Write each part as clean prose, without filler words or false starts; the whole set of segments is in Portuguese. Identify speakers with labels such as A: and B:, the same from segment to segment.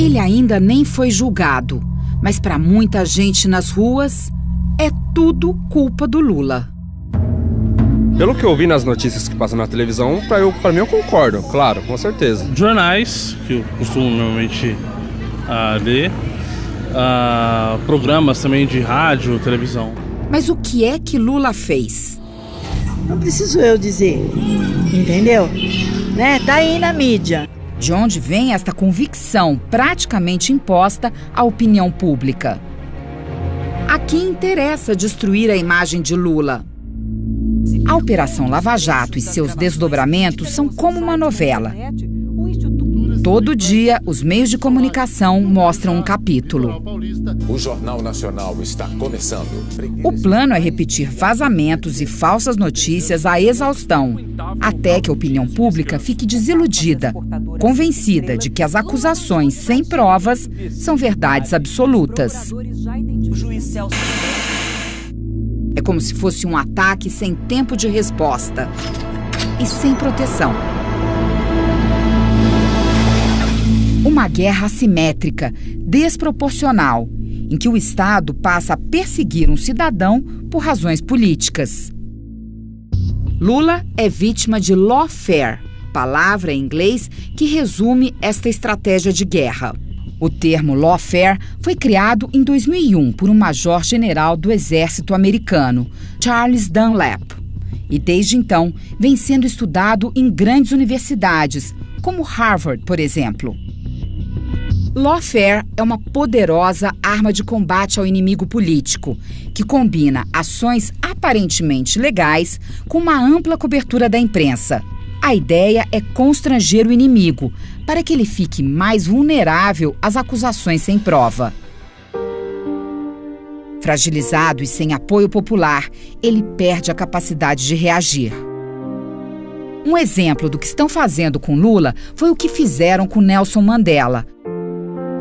A: Ele ainda nem foi julgado, mas para muita gente nas ruas, é tudo culpa do Lula.
B: Pelo que eu vi nas notícias que passam na televisão, para mim eu concordo, claro, com certeza.
C: Jornais, que eu costumo normalmente ler, programas também de rádio, televisão.
A: Mas o que é que Lula fez?
D: Não preciso eu dizer, entendeu? Né? Tá aí na mídia.
A: De onde vem esta convicção praticamente imposta à opinião pública? A quem interessa destruir a imagem de Lula? A Operação Lava Jato e seus desdobramentos são como uma novela. Todo dia, os meios de comunicação mostram um capítulo.
E: O Jornal Nacional está começando.
A: O plano é repetir vazamentos e falsas notícias à exaustão, até que a opinião pública fique desiludida, convencida de que as acusações sem provas são verdades absolutas. É como se fosse um ataque sem tempo de resposta e sem proteção. Uma guerra assimétrica, desproporcional, em que o Estado passa a perseguir um cidadão por razões políticas. Lula é vítima de lawfare, palavra em inglês que resume esta estratégia de guerra. O termo lawfare foi criado em 2001 por um major-general do Exército americano, Charles Dunlap, e desde então vem sendo estudado em grandes universidades, como Harvard, por exemplo. Lawfare é uma poderosa arma de combate ao inimigo político, que combina ações aparentemente legais com uma ampla cobertura da imprensa. A ideia é constranger o inimigo, para que ele fique mais vulnerável às acusações sem prova. Fragilizado e sem apoio popular, ele perde a capacidade de reagir. Um exemplo do que estão fazendo com Lula foi o que fizeram com Nelson Mandela,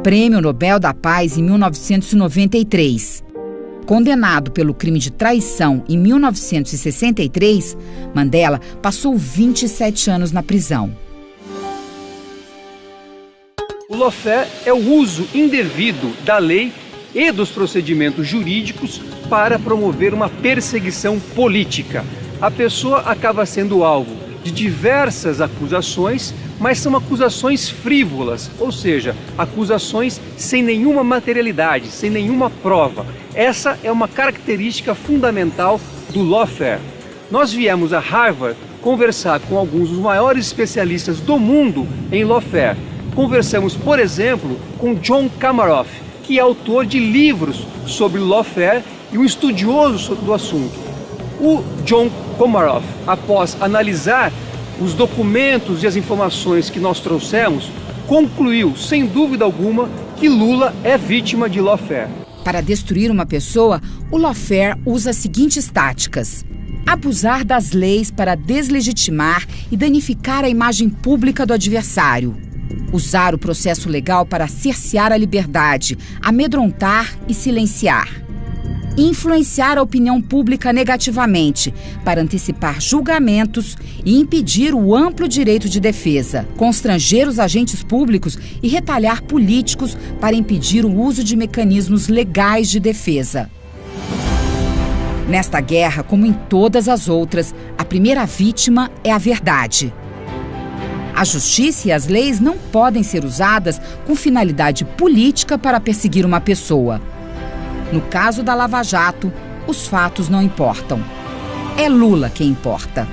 A: Prêmio Nobel da Paz em 1993. Condenado pelo crime de traição em 1963, Mandela passou 27 anos na prisão.
F: O lawfare é o uso indevido da lei e dos procedimentos jurídicos para promover uma perseguição política. A pessoa acaba sendo alvo de diversas acusações, mas são acusações frívolas, ou seja, acusações sem nenhuma materialidade, sem nenhuma prova. Essa é uma característica fundamental do lawfare. Nós viemos a Harvard conversar com alguns dos maiores especialistas do mundo em lawfare. Conversamos, por exemplo, com John Comaroff, que é autor de livros sobre lawfare e um estudioso do assunto. O John Comaroff, após analisar os documentos e as informações que nós trouxemos, concluiu, sem dúvida alguma, que Lula é vítima de lawfare.
A: Para destruir uma pessoa, o lawfare usa as seguintes táticas: abusar das leis para deslegitimar e danificar a imagem pública do adversário, usar o processo legal para cercear a liberdade, amedrontar e silenciar, influenciar a opinião pública negativamente para antecipar julgamentos e impedir o amplo direito de defesa, constranger os agentes públicos e retalhar políticos para impedir o uso de mecanismos legais de defesa. Nesta guerra, como em todas as outras, a primeira vítima é a verdade. A justiça e as leis não podem ser usadas com finalidade política para perseguir uma pessoa. No caso da Lava Jato, os fatos não importam. É Lula quem importa.